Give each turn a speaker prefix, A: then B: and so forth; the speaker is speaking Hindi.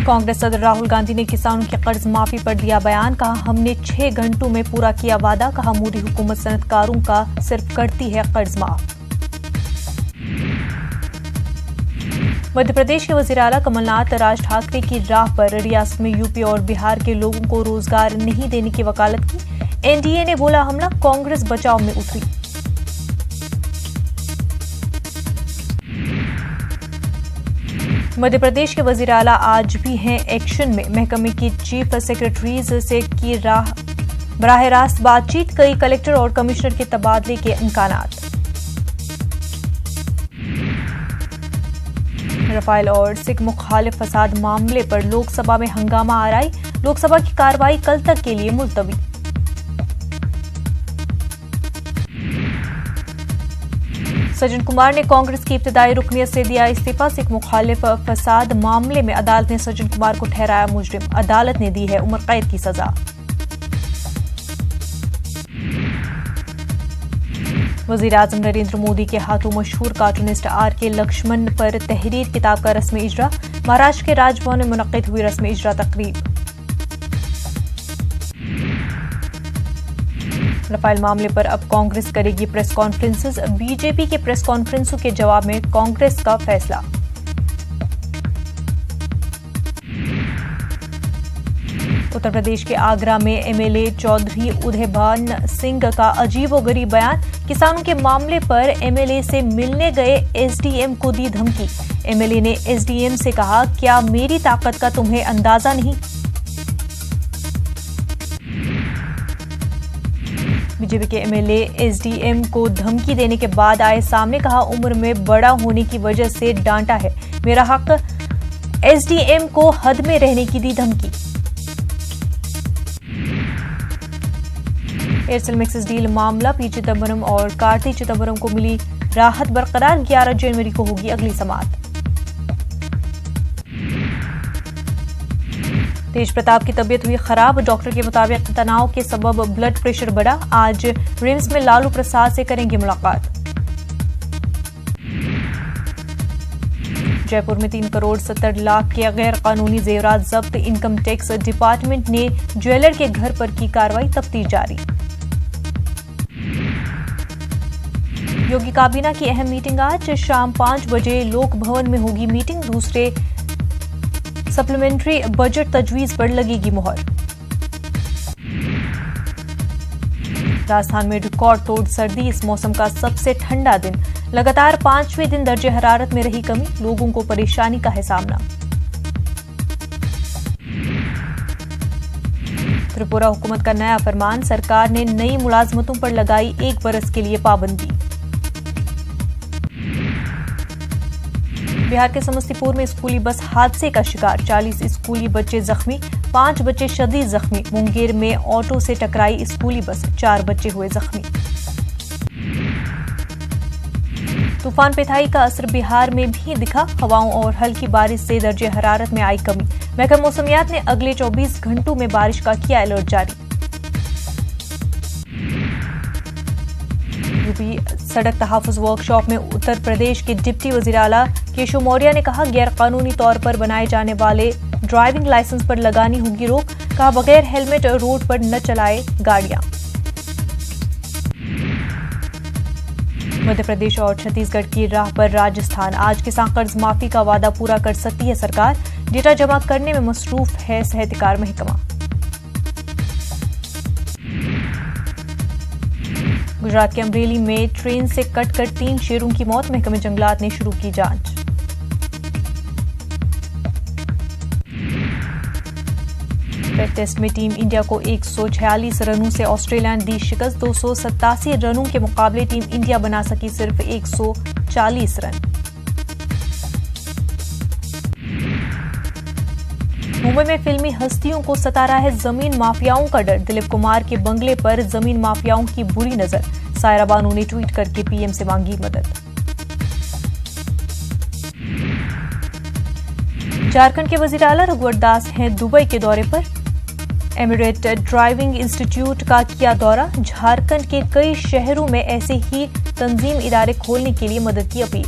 A: कांग्रेस सदर राहुल गांधी ने किसानों की कर्ज माफी पर दिया बयान। कहा, हमने 6 घंटों में पूरा किया वादा। कहा, मोदी हुकूमत सनतकारों का सिर्फ करती है कर्ज माफ। मध्य प्रदेश के वजीर आला कमलनाथ राज ठाकरे की राह पर रियासत में यूपी और बिहार के लोगों को रोजगार नहीं देने की वकालत की। एनडीए ने बोला हमला, कांग्रेस बचाव में उतरी। मध्य प्रदेश के वजीर आला आज भी हैं एक्शन में। महकमे की चीफ सेक्रेटरीज से की बराह रास्त बातचीत। कई कलेक्टर और कमिश्नर के तबादले के इम्कानात। राफेल और सिख मुखालिफ फसाद मामले पर लोकसभा में हंगामा आराई। लोकसभा की कार्रवाई कल तक के लिए मुलतवी। सज्जन कुमार ने कांग्रेस की इब्तदाई रुकनियत से दिया इस्तीफा। सिख मुखालिफ फसाद मामले में अदालत ने सज्जन कुमार को ठहराया मुजरिम। अदालत ने दी है उम्र कैद की सजा। वजीर आजम नरेंद्र मोदी के हाथों मशहूर कार्टूनिस्ट आर.के. लक्ष्मण पर तहरीर किताब का रस्म इजरा। महाराष्ट्र के राजभवन में मुनक्किद हुई रस्म इजरा तकरीब। राफेल मामले पर अब कांग्रेस करेगी प्रेस कॉन्फ्रेंसेस। बीजेपी के प्रेस कॉन्फ्रेंसों के जवाब में कांग्रेस का फैसला। उत्तर प्रदेश के आगरा में एमएलए चौधरी उदयभान सिंह का अजीबोगरीब बयान। किसानों के मामले पर एमएलए से मिलने गए एसडीएम को दी धमकी। एमएलए ने एसडीएम से कहा, क्या मेरी ताकत का तुम्हें अंदाजा नहीं? बीजेपी के एमएलए एसडीएम को धमकी देने के बाद आए सामने। कहा, उम्र में बड़ा होने की वजह से डांटा है, मेरा हक। एसडीएम को हद में रहने की दी धमकी। एयरसेल मैक्सिस डील मामला, पी चिदंबरम और कार्ति चिदंबरम को मिली राहत बरकरार। 11 जनवरी को होगी अगली समाअत। तेज प्रताप की तबीयत हुई खराब। डॉक्टर के मुताबिक तनाव के सबब ब्लड प्रेशर बढ़ा। आज रिम्स में लालू प्रसाद से करेंगे मुलाकात। जयपुर में 3 करोड़ 70 लाख के गैर कानूनी जेवरात जब्त। इनकम टैक्स डिपार्टमेंट ने ज्वेलर के घर पर की कार्रवाई। तफ्तीश जारी। योगी काबीना की अहम मीटिंग आज शाम 5 बजे लोक भवन में होगी मीटिंग। दूसरे सप्लीमेंट्री बजट तजवीज पर लगेगी मुहर। राजस्थान में रिकॉर्ड तोड़ सर्दी। इस मौसम का सबसे ठंडा दिन। लगातार 5वें दिन दर्जे हरारत में रही कमी। लोगों को परेशानी का है सामना। त्रिपुरा हुकूमत का नया फरमान। सरकार ने नई मुलाजमतों पर लगाई 1 बरस के लिए पाबंदी। बिहार के समस्तीपुर में स्कूली बस हादसे का शिकार। 40 स्कूली बच्चे जख्मी, 5 बच्चे शदीद जख्मी। मुंगेर में ऑटो से टकराई स्कूली बस, 4 बच्चे हुए जख्मी। तूफान पेथाई का असर बिहार में भी दिखा। हवाओं और हल्की बारिश से दर्जे हरारत में आई कमी। महकमा मौसमियात ने अगले 24 घंटों में बारिश का किया अलर्ट जारी। यूपी सड़क तहफ़्फ़ुज़ वर्कशॉप में उत्तर प्रदेश के डिप्टी वज़ीर आला केशव मौर्य ने कहा, गैर कानूनी तौर पर बनाए जाने वाले ड्राइविंग लाइसेंस पर लगानी होगी रोक। कहा, बगैर हेलमेट रोड पर न चलाए गाड़ियां। मध्य प्रदेश और छत्तीसगढ़ की राह पर राजस्थान। आज किसान कर्ज माफी का वादा पूरा कर सकती है सरकार। डेटा जमा करने में मसरूफ है सहतकार महकमा। गुजरात के अमरेली में ट्रेन से कटकर 3 शेरों की मौत। महकमे जंगलात ने शुरू की जांच। टेस्ट में टीम इंडिया को 146 रनों से ऑस्ट्रेलिया ने दी शिकस्त। 287 रनों के मुकाबले टीम इंडिया बना सकी सिर्फ 140 रन। मुंबई में फिल्मी हस्तियों को सता रहा है जमीन माफियाओं का डर। दिलीप कुमार के बंगले पर जमीन माफियाओं की बुरी नजर। सायरा बानू ने ट्वीट करके पीएम से मांगी मदद। झारखंड के वजीर आला रघुवर दास हैं दुबई के दौरे पर। एमिरेट ड्राइविंग इंस्टीट्यूट का किया दौरा। झारखंड के कई शहरों में ऐसे ही तंजीम इदारे खोलने के लिए मदद की अपील।